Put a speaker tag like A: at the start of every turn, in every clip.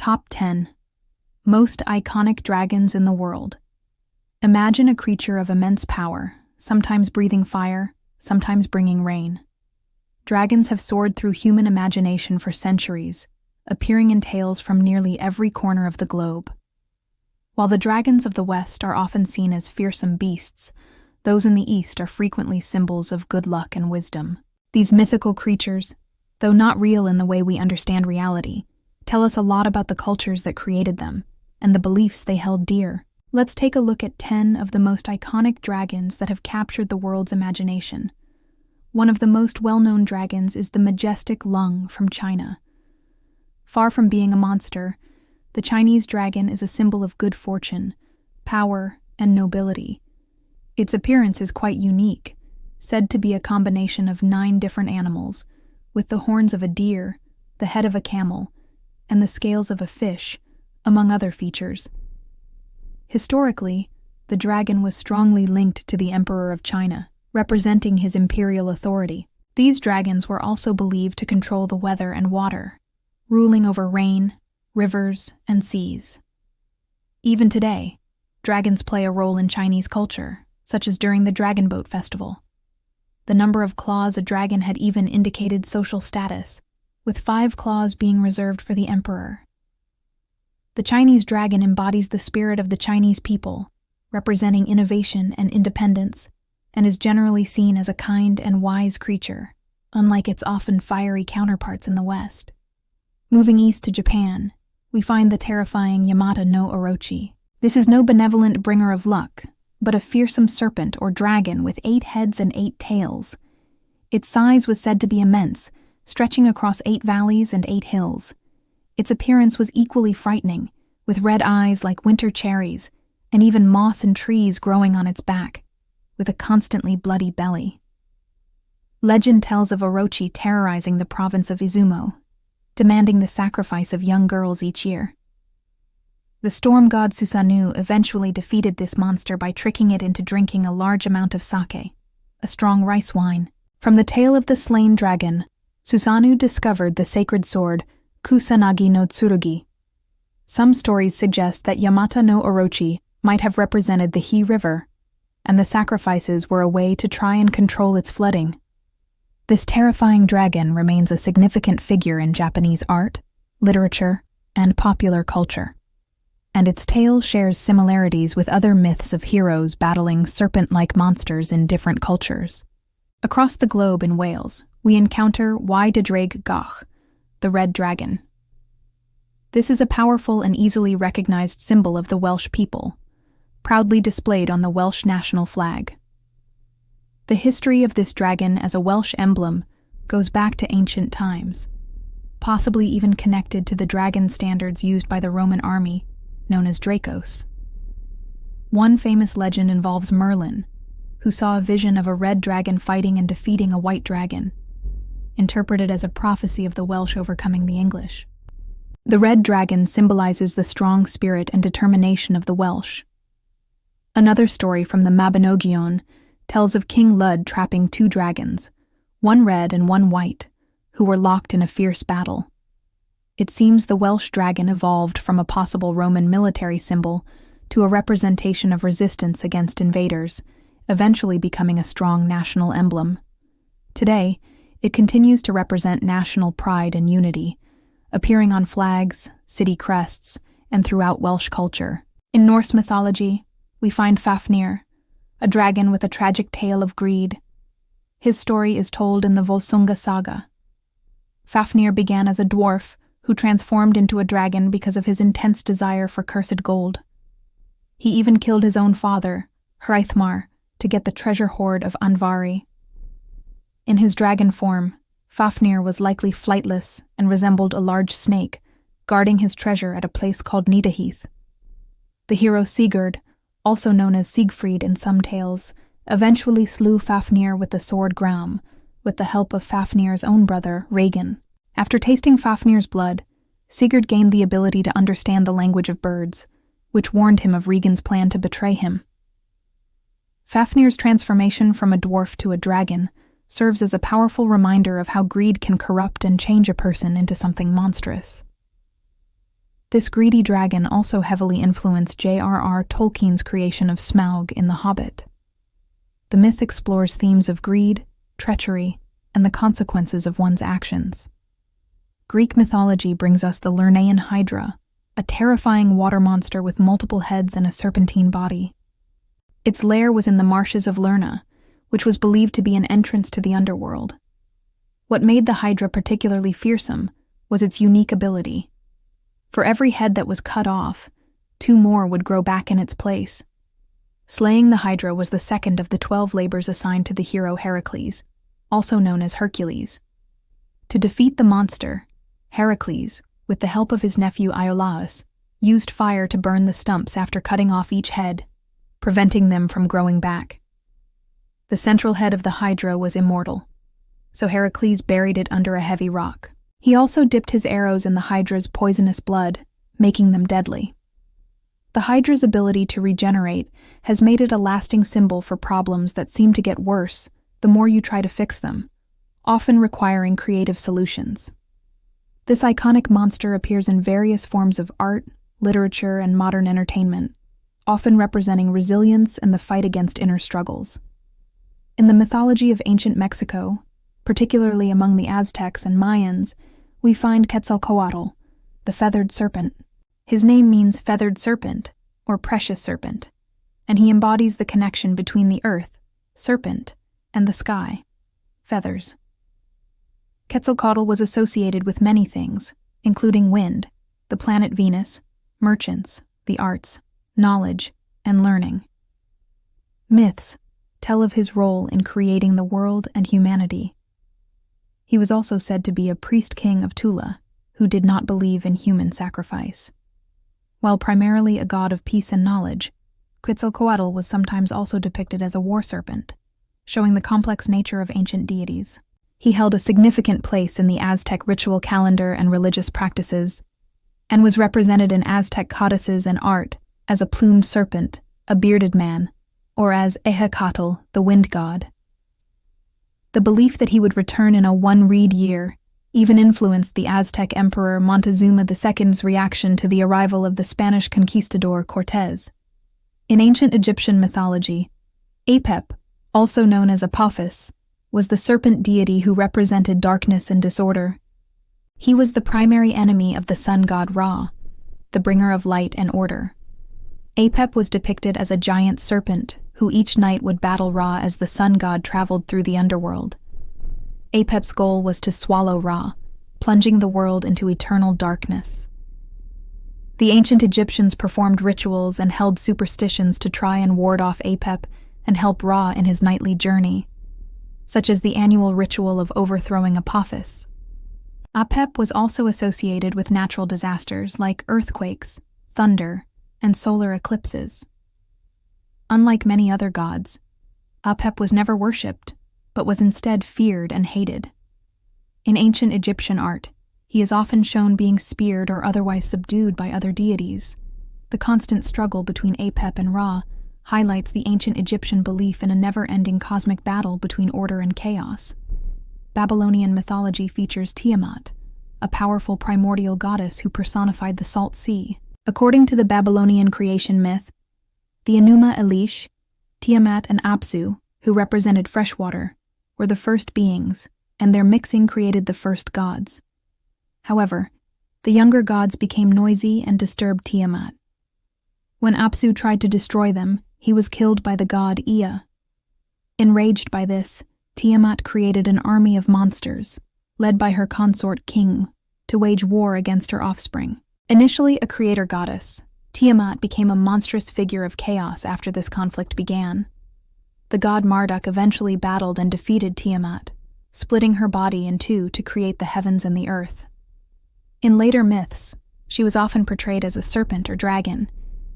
A: Top 10 Most Iconic Dragons in the World. Imagine a creature of immense power, sometimes breathing fire, sometimes bringing rain. Dragons have soared through human imagination for centuries, appearing in tales from nearly every corner of the globe. While the dragons of the West are often seen as fearsome beasts, those in the East are frequently symbols of good luck and wisdom. These mythical creatures, though not real in the way we understand reality, tell us a lot about the cultures that created them and the beliefs they held dear. Let's take a look at 10 of the most iconic dragons that have captured the world's imagination. One of the most well-known dragons is the majestic Lung from China. Far from being a monster, the Chinese dragon is a symbol of good fortune, power, and nobility. Its appearance is quite unique, said to be a combination of 9 different animals, with the horns of a deer, the head of a camel, and the scales of a fish, among other features. Historically, the dragon was strongly linked to the Emperor of China, representing his imperial authority. These dragons were also believed to control the weather and water, ruling over rain, rivers, and seas. Even today, dragons play a role in Chinese culture, such as during the Dragon Boat Festival. The number of claws a dragon had even indicated social status, with 5 claws being reserved for the emperor. The Chinese dragon embodies the spirit of the Chinese people, representing innovation and independence, and is generally seen as a kind and wise creature, unlike its often fiery counterparts in the West. Moving east to Japan, we find the terrifying Yamata no Orochi. This is no benevolent bringer of luck, but a fearsome serpent or dragon with 8 heads and 8 tails. Its size was said to be immense, stretching across 8 valleys and 8 hills. Its appearance was equally frightening, with red eyes like winter cherries, and even moss and trees growing on its back, with a constantly bloody belly. Legend tells of Orochi terrorizing the province of Izumo, demanding the sacrifice of young girls each year. The storm god Susanoo eventually defeated this monster by tricking it into drinking a large amount of sake, a strong rice wine. From the tale of the slain dragon, Susanoo discovered the sacred sword Kusanagi no Tsurugi. Some stories suggest that Yamata no Orochi might have represented the Hi River, and the sacrifices were a way to try and control its flooding. This terrifying dragon remains a significant figure in Japanese art, literature, and popular culture, and its tale shares similarities with other myths of heroes battling serpent-like monsters in different cultures. Across the globe in Wales, we encounter Y de Draig Goch, the red dragon. This is a powerful and easily recognized symbol of the Welsh people, proudly displayed on the Welsh national flag. The history of this dragon as a Welsh emblem goes back to ancient times, possibly even connected to the dragon standards used by the Roman army, known as Dracos. One famous legend involves Merlin, who saw a vision of a red dragon fighting and defeating a white dragon, interpreted as a prophecy of the Welsh overcoming the English. The red dragon symbolizes the strong spirit and determination of the Welsh. Another story from the Mabinogion tells of King Lud trapping 2 dragons, one red and one white, who were locked in a fierce battle. It seems the Welsh dragon evolved from a possible Roman military symbol to a representation of resistance against invaders, eventually becoming a strong national emblem. Today, it continues to represent national pride and unity, appearing on flags, city crests, and throughout Welsh culture. In Norse mythology, we find Fafnir, a dragon with a tragic tale of greed. His story is told in the Volsunga saga. Fafnir began as a dwarf who transformed into a dragon because of his intense desire for cursed gold. He even killed his own father, Hreithmar, to get the treasure hoard of Andvari. In his dragon form, Fafnir was likely flightless and resembled a large snake, guarding his treasure at a place called Nidaheath. The hero Sigurd, also known as Siegfried in some tales, eventually slew Fafnir with the sword Gram, with the help of Fafnir's own brother, Regin. After tasting Fafnir's blood, Sigurd gained the ability to understand the language of birds, which warned him of Regin's plan to betray him. Fafnir's transformation from a dwarf to a dragon serves as a powerful reminder of how greed can corrupt and change a person into something monstrous. This greedy dragon also heavily influenced J.R.R. Tolkien's creation of Smaug in The Hobbit. The myth explores themes of greed, treachery, and the consequences of one's actions. Greek mythology brings us the Lernaean Hydra, a terrifying water monster with multiple heads and a serpentine body. Its lair was in the marshes of Lerna, which was believed to be an entrance to the underworld. What made the Hydra particularly fearsome was its unique ability. For every head that was cut off, 2 more would grow back in its place. Slaying the Hydra was the second of the 12 labors assigned to the hero Heracles, also known as Hercules. To defeat the monster, Heracles, with the help of his nephew Iolaus, used fire to burn the stumps after cutting off each head, preventing them from growing back. The central head of the Hydra was immortal, so Heracles buried it under a heavy rock. He also dipped his arrows in the Hydra's poisonous blood, making them deadly. The Hydra's ability to regenerate has made it a lasting symbol for problems that seem to get worse the more you try to fix them, often requiring creative solutions. This iconic monster appears in various forms of art, literature, and modern entertainment, often representing resilience and the fight against inner struggles. In the mythology of ancient Mexico, particularly among the Aztecs and Mayans, we find Quetzalcoatl, the feathered serpent. His name means feathered serpent, or precious serpent, and he embodies the connection between the earth, serpent, and the sky, feathers. Quetzalcoatl was associated with many things, including wind, the planet Venus, merchants, the arts, knowledge, and learning. Myths tell of his role in creating the world and humanity. He was also said to be a priest-king of Tula, who did not believe in human sacrifice. While primarily a god of peace and knowledge, Quetzalcoatl was sometimes also depicted as a war serpent, showing the complex nature of ancient deities. He held a significant place in the Aztec ritual calendar and religious practices, and was represented in Aztec codices and art as a plumed serpent, a bearded man, or as Ehecatl, the wind god. The belief that he would return in a one-reed year even influenced the Aztec Emperor Montezuma II's reaction to the arrival of the Spanish conquistador Cortés. In ancient Egyptian mythology, Apep, also known as Apophis, was the serpent deity who represented darkness and disorder. He was the primary enemy of the sun god Ra, the bringer of light and order. Apep was depicted as a giant serpent who each night would battle Ra as the sun god traveled through the underworld. Apep's goal was to swallow Ra, plunging the world into eternal darkness. The ancient Egyptians performed rituals and held superstitions to try and ward off Apep and help Ra in his nightly journey, such as the annual ritual of overthrowing Apophis. Apep was also associated with natural disasters like earthquakes, thunder, and solar eclipses. Unlike many other gods, Apep was never worshipped, but was instead feared and hated. In ancient Egyptian art, he is often shown being speared or otherwise subdued by other deities. The constant struggle between Apep and Ra highlights the ancient Egyptian belief in a never-ending cosmic battle between order and chaos. Babylonian mythology features Tiamat, a powerful primordial goddess who personified the salt sea. According to the Babylonian creation myth, the Enuma Elish, Tiamat and Apsu, who represented freshwater, were the first beings, and their mixing created the first gods. However, the younger gods became noisy and disturbed Tiamat. When Apsu tried to destroy them, he was killed by the god Ea. Enraged by this, Tiamat created an army of monsters, led by her consort King, to wage war against her offspring. Initially a creator goddess, Tiamat became a monstrous figure of chaos after this conflict began. The god Marduk eventually battled and defeated Tiamat, splitting her body in two to create the heavens and the earth. In later myths, she was often portrayed as a serpent or dragon,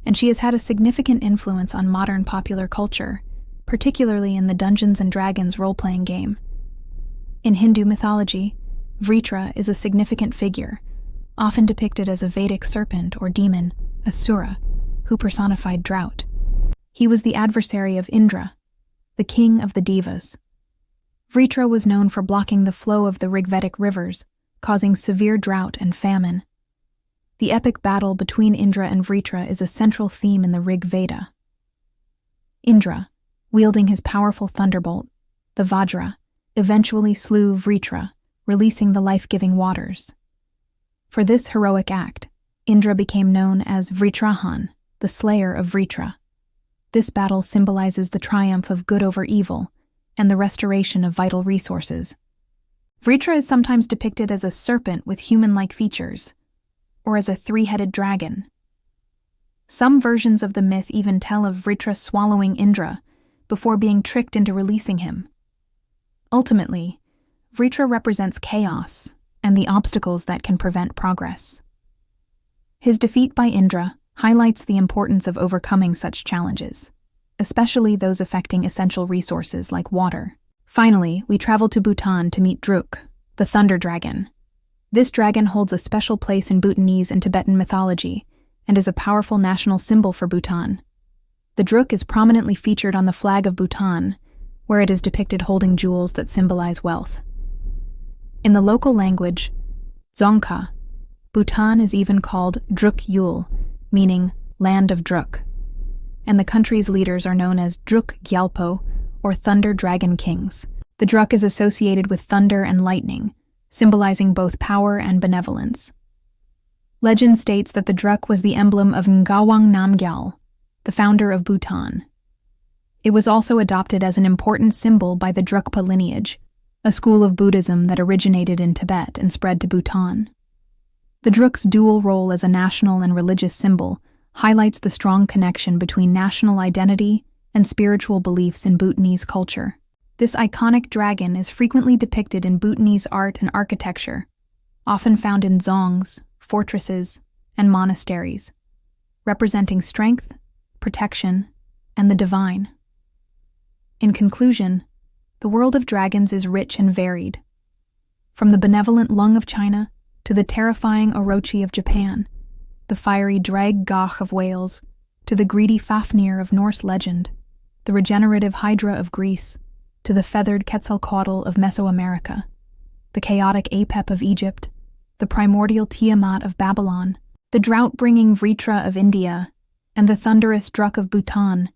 A: and she has had a significant influence on modern popular culture, particularly in the Dungeons & Dragons role-playing game. In Hindu mythology, Vritra is a significant figure, often depicted as a Vedic serpent or demon, Asura, who personified drought. He was the adversary of Indra, the king of the Devas. Vritra was known for blocking the flow of the Rigvedic rivers, causing severe drought and famine. The epic battle between Indra and Vritra is a central theme in the Rig Veda. Indra, wielding his powerful thunderbolt, the Vajra, eventually slew Vritra, releasing the life-giving waters. For this heroic act, Indra became known as Vritrahan, the slayer of Vritra. This battle symbolizes the triumph of good over evil and the restoration of vital resources. Vritra is sometimes depicted as a serpent with human-like features, or as a three-headed dragon. Some versions of the myth even tell of Vritra swallowing Indra before being tricked into releasing him. Ultimately, Vritra represents chaos and the obstacles that can prevent progress. His defeat by Indra highlights the importance of overcoming such challenges, especially those affecting essential resources like water. Finally, we travel to Bhutan to meet Druk, the thunder dragon. This dragon holds a special place in Bhutanese and Tibetan mythology and is a powerful national symbol for Bhutan. The Druk is prominently featured on the flag of Bhutan, where it is depicted holding jewels that symbolize wealth. In the local language, Dzongkha, Bhutan is even called Druk Yul, meaning land of Druk, and the country's leaders are known as Druk Gyalpo, or Thunder Dragon Kings. The Druk is associated with thunder and lightning, symbolizing both power and benevolence. Legend states that the Druk was the emblem of Ngawang Namgyal, the founder of Bhutan. It was also adopted as an important symbol by the Drukpa lineage, a school of Buddhism that originated in Tibet and spread to Bhutan. The Druk's dual role as a national and religious symbol highlights the strong connection between national identity and spiritual beliefs in Bhutanese culture. This iconic dragon is frequently depicted in Bhutanese art and architecture, often found in dzongs, fortresses, and monasteries, representing strength, protection, and the divine. In conclusion, the world of dragons is rich and varied. From the benevolent Lung of China to the terrifying Orochi of Japan, the fiery Drag Gach of Wales to the greedy Fafnir of Norse legend, the regenerative Hydra of Greece to the feathered Quetzalcoatl of Mesoamerica, the chaotic Apep of Egypt, the primordial Tiamat of Babylon, the drought-bringing Vritra of India, and the thunderous Druk of Bhutan,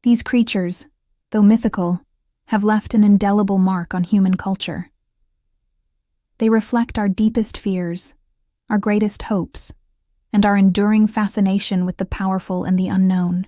A: these creatures, though mythical, have left an indelible mark on human culture. They reflect our deepest fears, our greatest hopes, and our enduring fascination with the powerful and the unknown.